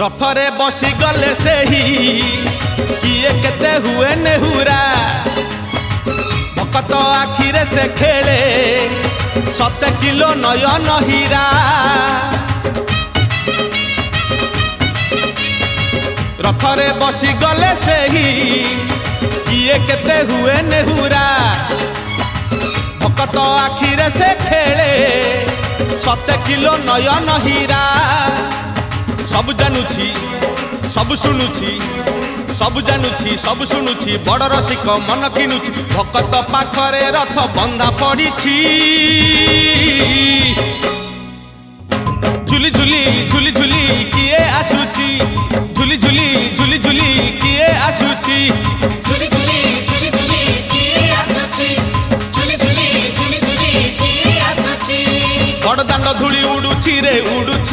रथरे बसी गले से ही किए केते हुए नेहुरा भकत आखिरे से खेले 7 किलो नयन हीरा रथरे बसी गले से ही किए केते हुए नेहुरा भकत आखिरे से खेले 7 किलो नयन हीरा सब जानुची सब शुणुची सब जानुची सब शुणुची बड़ रसिक मन किनुची भकत पाखरे रथ बंधा पड़ी झुली झुली झुली झुली किए आसुची झुली झुली झुली झुली किए आसुची झुली झुली झुली झुली किए आसुची झुली झुली झुली झुली किए आसुची बड़ दांड धूली उड़ुची रे उड़ुची।